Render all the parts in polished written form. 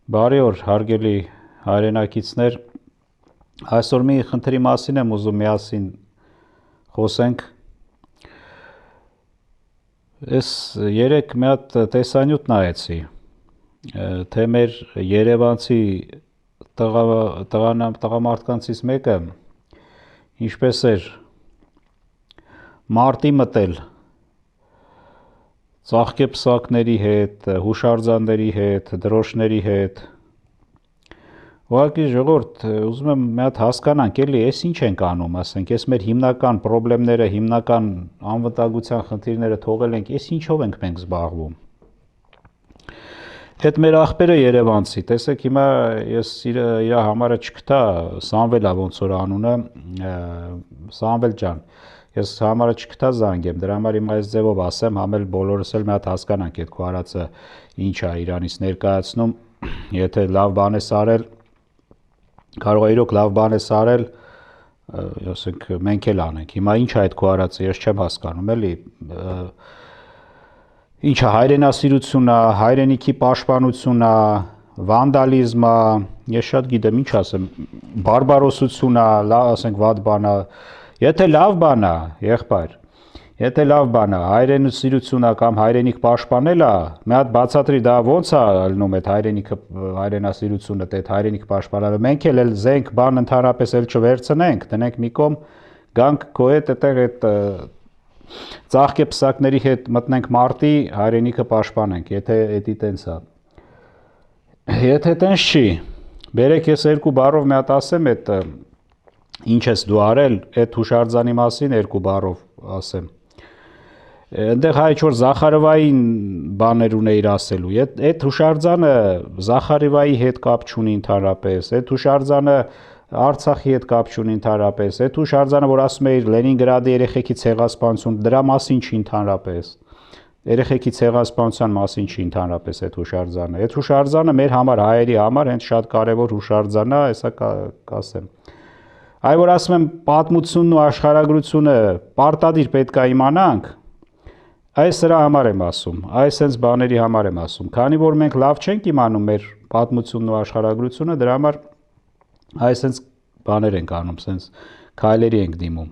Բարի օր, հարգելի հայրենակիցներ, այսօր մի խնդրի մասին եմ ուզում միասին խոսենք։ Ես երեք մի հատ տեսանյութ նայեցի, թե մեր երևանցի տղամարդկանցից մեկը ինչպես էր մարտի մտել ծաղկեպսակների հետ, հուշարձանների հետ, դրոշների հետ։ Ուղղակի ժողովուրդ, ուզում եմ մի հատ հասկանանք, էլի, էս ինչ ենք անում, ասենք, էս մեր հիմնական խնդիրները, հիմնական անվտանգության խնդիրները թողել ենք, էս ինչով ենք մենք զբաղվում։ Այդ մեր աղբերը երևանցի, տեսեք, հիմա ես իր համարը չգտա, Սամվելա ոնց որ անունը, Սամվել ջան, ես համարը չգտա զանգեմ, դրա համար հիմա այս ձևով ասեմ, համ էլ բոլորս էլ մի հատ հասկանանք այդ քո արածը ինչ է իրանից ներկայացնում, եթե լավ բան ես արել, կարող է իրոք լավ բան ես արել, ասենք մենք էլ անենք։ Հիմա ինչ է այդ քո արածը, ես չեմ հասկանում, էլի։ Ինչ է հայրենասիրություն է, հայրենիքի պաշտպանություն է, վանդալիզմ է, ես շատ գիտեմ ինչ ասեմ, բարբարոսություն է, ասենք վատ բան է, եթե լավ բան է, եղբայր, եթե լավ բան է, հայրենասիրություն է կամ հայրենիք պաշտպանել է, մի հատ բացատրի դա ոնց է ելնում այդ հայրենիքը, հայրենասիրությունը, այդ հայրենիք պաշտպանելը, մենք էլ զենք բան ընդհանրապես էլ չվերցնենք, դնենք մի կողմ, գանք քո հետ այդտեղ այդ ծաղկեպսակների հետ մտնենք մարտի, հայրենիքը պաշտպանենք, եթե էդի տենց է։ Եթե տենց չի, բերեք ես երկու բառով մի հատ ասեմ այդ ինչ ես դու արել, այդ հուշարձանի մասին երկու բառով ասեմ։ Այնտեղ հայ ինչ-որ Զախարովային բաներ ունեիր ասելու։ Այդ հուշարձանը Զախարովայի հետ կապ չունի ընդհանրապես, այդ հուշարձանը Արցախի հետ կապ չունի ընդհանրապես, այդ հուշարձանը, որ ասում էիր Լենինգրադի երեխեքի ցեղասպանություն, դրա մասին չի ընդհանրապես։ Երեխեքի ցեղասպանության մասին չի ընդհանրապես այդ հուշարձանը։ Այդ հուշարձանը մեր համար, հայերի համար հենց շատ կարևոր հուշարձան է, հեսա կասեմ։ Այ որ ասում եմ պատմությունն ու աշխարհագրությունը պարտադիր պետք է իմանանք, այս սրա համար եմ ասում, այս հենց բաների համար եմ ասում։ Քանի որ մենք լավ չենք իմանում մեր պատմությունն ու աշխարհագրությունը, դրա համար այս հենց բաներ ենք անում, սենց քայլերի ենք դիմում։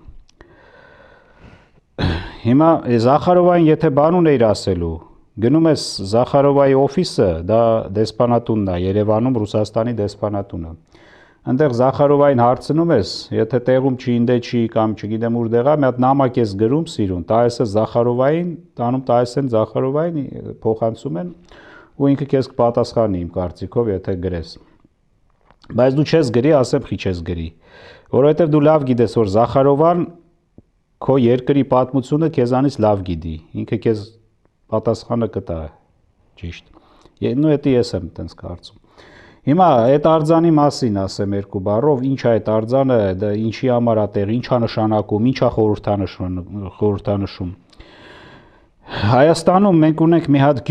Հիմա Զախարովային եթե բան ունեիր ասելու, գնում ես Զախարովայի օֆիսը, դա դեսպանատունն է, Երևանում Ռուսաստանի դեսպանատունը։ Այնտեղ Զախարովային հարցնում ես, եթե տեղում չի չի կամ չգիտեմ ուր դեղա, մի հատ նամակ ես գրում սիրուն, տայես է Զախարովային, տանում տայես են Զախարովային, փոխանցում են ու ինքը քեզ կպատասխանի իմ կարծիքով, եթե գրես։ Բայց դու չես գրի, ասեմ խի չես գրի, որովհետև դու լավ գիտես, որ Զախարովան քո երկրի պատմությունը քեզանից լավ գիտի, ինքը քեզ պատասխանը կտա, ճիշտ։ Նու էդի ես եմ տենց կարծում։ Հիմա այդ արձանի մասին ասեմ երկու բառով, ինչ է այդ արձանը, դա ինչի համար է տեղ, ինչ է նշանակում, ինչ է խորհրդանշում։ Հայաստանում մենք ունենք մի հատ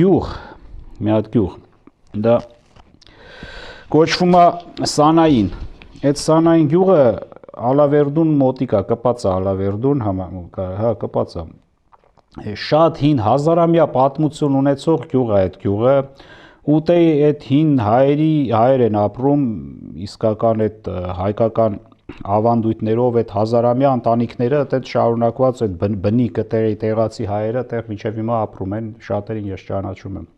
գյուղ, դա կոչվում է Սանային։ Այդ Սանային գյուղը Ալավերդուն մոտիկա, կպած է Ալավերդուն, հա, կպած է։ Շատ հին հազարամյա պատմություն ունեցող գյուղ է այդ գյուղը, ուտե այդ հին հայեր են ապրում, իսկական այդ հայկական ավանդույթներով, այդ հազարամյա ընտանիքները, այդ շարունակված այդ բնիկ տեղացի հայերը, այդտեղ մինչև հիմա ապրում են, շատերին ես ճանաչում եմ։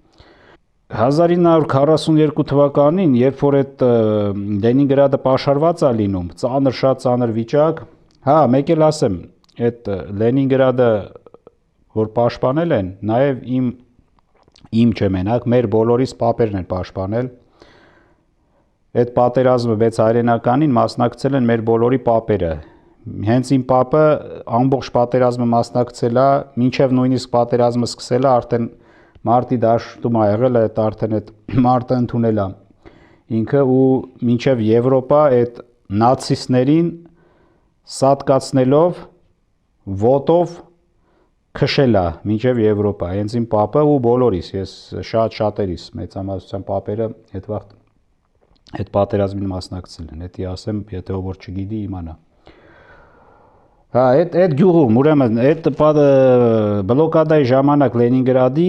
1942 թվականին, երբ որ այդ Լենինգրադը պաշարված է լինում, շատ ծանր վիճակ, հա, մեկ էլ ասեմ, այդ Լենինգրադը, որ պաշտպանել են, նաև իմ չմենակ, մեր բոլորիս պապերն են պաշտպանել, այդ պատերազմը 6 հայրենականին մասնակցել են մեր բոլորի պապերը, հենց իմ պապը ամբողջ պատերազմը մասնակցել է, մինչև նույնիսկ պատերազմը սկսել է, արդեն մարտի դաշտում ա եղել, այդ արդեն այդ մարտը ընդունել է ինքը ու մինչև Եվրոպա այդ նացիստներին սատկացնելով ոտով քշել է մինչև Եվրոպա, հենց իմ պապը ու բոլորիս, ես շատերիս մեծամասնության պապերը այդ վաղտ այդ պատերազմին մասնակցել են, էդի ասեմ, եթե ով որ չգիտի իմանա։ Հա, այդ գյուղում, ուրեմն, այդ բլոկադայի ժամանակ Լենինգրադի,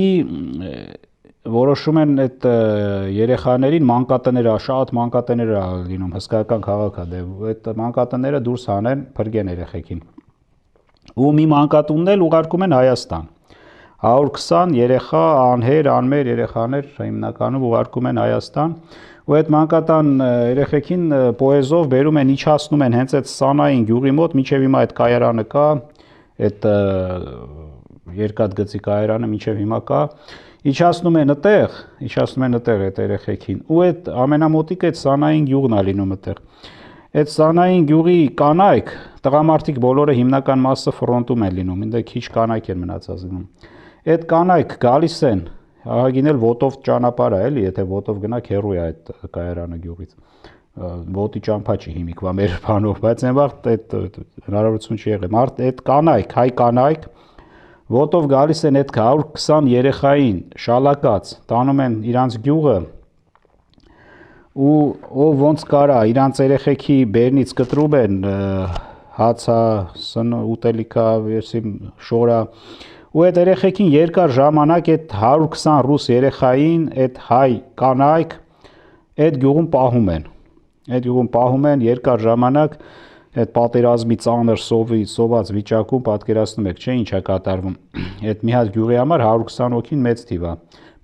որոշում են այդ երեխաներին մանկատները, շատ մանկատներ ա լինում, հսկայական քաղաք ա, դե այդ մանկատները դուրս հանեն, փրկեն երեխեքին։ Ու մի մանկատունն էլ ուղարկում են Հայաստան։ 120 երեխա, անհեր, անմեր երեխաներ հիմնականում ուղարկում են Հայաստան, ու այդ մանկատան երեխեքին պոեզով բերում են, իջացնում են հենց այդ Սանային գյուղի մոտ, մինչև հիմա այդ կայարանը կա, այդ երկաթգծի կայարանը մինչև հիմա կա, իջացնում են այդտեղ այդ երեխեքին, ու այդ ամենամոտիկ այդ Սանային գյուղն ա լինում այդտեղ։ Այդ Սանային գյուղի կանայք, տղամարդիկ բոլորը հիմնական մասը ֆրոնտում են լինում, ինձ քիչ կանայք են մնացած լինում։ Այդ կանայք գալիս են, ահագին էլ ոտով ճանապարհ է էլի, եթե ոտով գնաք հեռու է այդ կայարանը գյուղից։ Ոտի ճամփա չի հիմիկվա մեր բանով, բայց այն վաղ այդ հնարավորություն չի եղել։ Մարդ այդ կանայք, հայ կանայք ոտով գալիս են այդ 120 երեխային շալակած, տանում են իրանց գյուղը, ու ով ոնց կարա իրանց երեխեքի բերնից կտրում են հացա, ուտելիքա, շորա, ու այդ երեխեքին երկար ժամանակ այդ 120 ռուս երեխային, այդ հայ կանայք այդ գյուղում պահում են։ Այդ գյուղում պահում են երկար ժամանակ, այդ պատերազմի ծանր սոված վիճակում պատկերացնում եք, չէ՞ ինչ է կատարվում։ Այդ մի հատ գյուղի համար 120 հոգին մեծ թիվ է։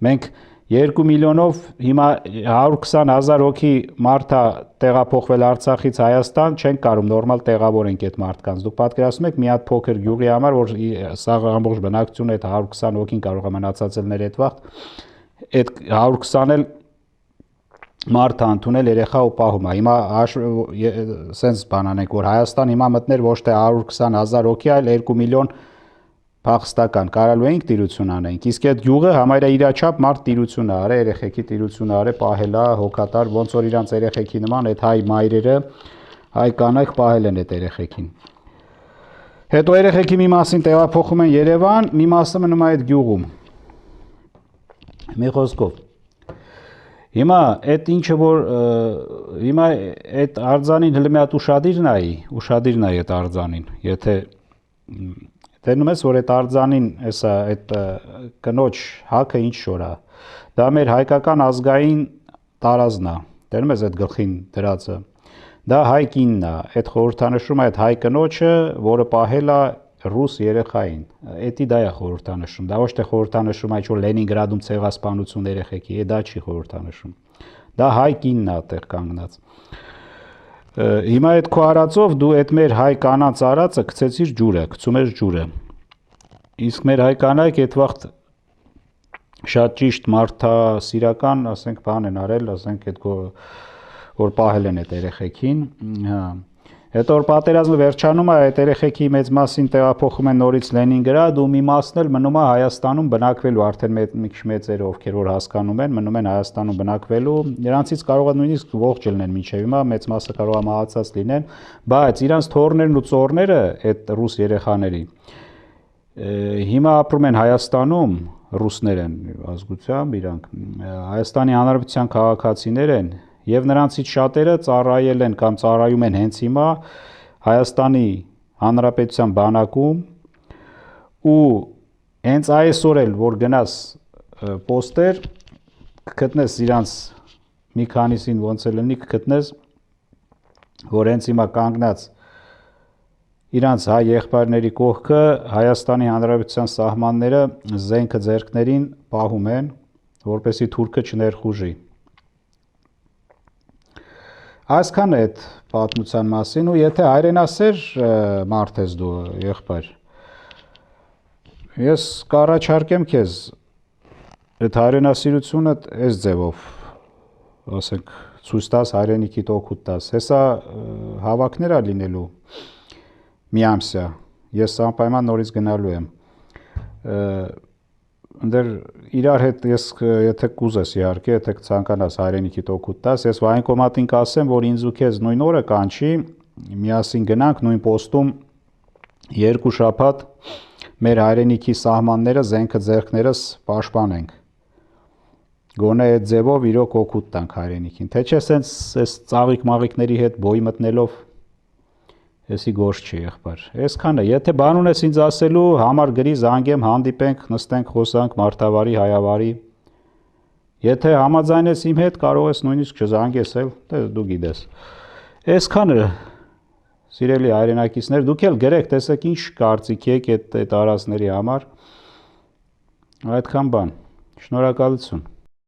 Մենք 2 միլիոնով հիմա 120,000 հոգի մարդ է տեղափոխվել Արցախից Հայաստան, չենք կարող նորմալ տեղավորենք այդ մարդկանց։ Դուք պատկերացնում եք մի հատ փոքր գյուղի համար, որ սա ամբողջ բնակչությունը այդ 120 հոգին կարող է մնացածել ներ այդ վաղ, այդ 120 էլ մարդը ընդունել երեխա ու պահում է։ Հիմա սենց բան անենք, որ Հայաստան հիմա մտներ ոչ թե 120,000 հոգի, այլ 2 միլիոն փախստական, կարալու էինք տիրություն անենք։ Իսկ այդ գյուղը համարյա իր չափ մարդ տիրություն է արել, երեխեքի տիրություն է արել, պահել է, հոգատար, ոնց որ իրանց երեխեքի նման այդ հայ մայրերը, հայ կանայք պահել են այդ երեխեքին։ Հետո երեխեքի մի մասին տեղափոխում են Երևան, մի մասը մնում է այդ գյուղում։ Մի խոսքով հիմա այդ ինչը որ հիմա այդ արձանին հենց մի հատ ուշադիր նայի այդ արձանին, եթե տենում ես որ այդ արձանին էսա այդ կնոջ հակը ինչ շորա, դա մեր հայկական ազգային տարազն է, տենում ես այդ գլխին դրածը, դա հայ կինն է, այդ խորհրդանշում է այդ հայ կնոջը, որը պահել է ռուս երեխային, էդի դա է խորհրդանշում, դա ոչ թե խորհրդանշում է, որ Լենինգրադում ցեղասպանություն երեխեքի, դա չի խորհրդանշում, դա հայ կինն է այդտեղ կանգնած։ Հիմա այդ քո արածով դու այդ մեր հայ կանանց արածը գցեցիր ջուրը, գցում ես ջուրը։ Իսկ մեր հայ կանայք այդ վաղ շատ ճիշտ մարդասիրական, ասենք բան են արել, ասենք այդ որ պահել են այդ երեխեքին, հա։ Հետո որ պատերազմը վերջանում է, այդ երեխեքի մեծ մասին տեղափոխում են նորից Լենինգրադ ու մի մասն էլ մնում է Հայաստանում բնակվելու, արդեն մի քիչ մեծերը ովքեր որ հասկանում են, մնում են Հայաստանում բնակվելու, նրանցից կարող է նույնիսկ ողջ լինեն մինչև հիմա, մեծ մասը կարող է մահացած լինեն, բայց իրանց թոռներն ու ծոռները այդ ռուս երեխաների հիմա ապրում են Հայաստանում, ռուսներ են ազգությամբ իրանք, Հայաստանի Հանրապետության քաղաքացիներ են, եւ նրանցից շատերը ծառայել են կամ ծառայում են հենց հիմա Հայաստանի Հանրապետության բանակում ու հենց այսօր էլ որ գնաս պոստեր կգտնես իրանց մի քանիսին ոնց է լինի կգտնես որ հենց հիմա կանգնած իրանց հայ եղբայրների կողքը Հայաստանի Հանրապետության սահմանները զենքը ձեռքներին պահում են որպեսզի թուրքը չներխուժի Այսքան է այդ պատմության մասին ու եթե հայրենասեր մարդ ես դու եղբայր ես կառաջարկեմ քեզ այդ հայրենասիրությունը այս ձևով ասենք ցույց տաս հայրենիքիդ օգուտ տաս հեսա հավաքներ է լինելու մի ամսյա ես անպայման նորից գնալու եմ Դեր իրար հետ ես եթե կուզես իհարկե եթե ցանկանաս հայրենիքիդ օգուտ տաս ես վայնկոմատին կասեմ որ ինձ ու քեզ նույն օրը կանչի միասին գնանք նույն պոստում երկու շաբաթ մեր հայրենիքի սահմանները զենքը ձեռքներս պաշտպանենք գոնե այդ ձևով իրոք օգուտ տանք հայրենիքին թե չէ սենց այս ծաղիկ մաղիկների հետ բոյ մտնելով Էսի գործ չի եղբայր։ Այսքանը, եթե բան ունես ինձ ասելու, համար գրի, զանգեմ, հանդիպենք, նստենք, խոսանք, մարտավարի, հայավարի։ Եթե համաձայնես իմ հետ, կարող ես նույնիսկ չզանգես էլ, դու գիտես։ Այսքանը սիրելի հայրենակիցներ, դուք էլ գրեք, տեսեք ինչ կարծիք եք այդ արածների համար։ Այդքան բան։ Շնորհակալություն։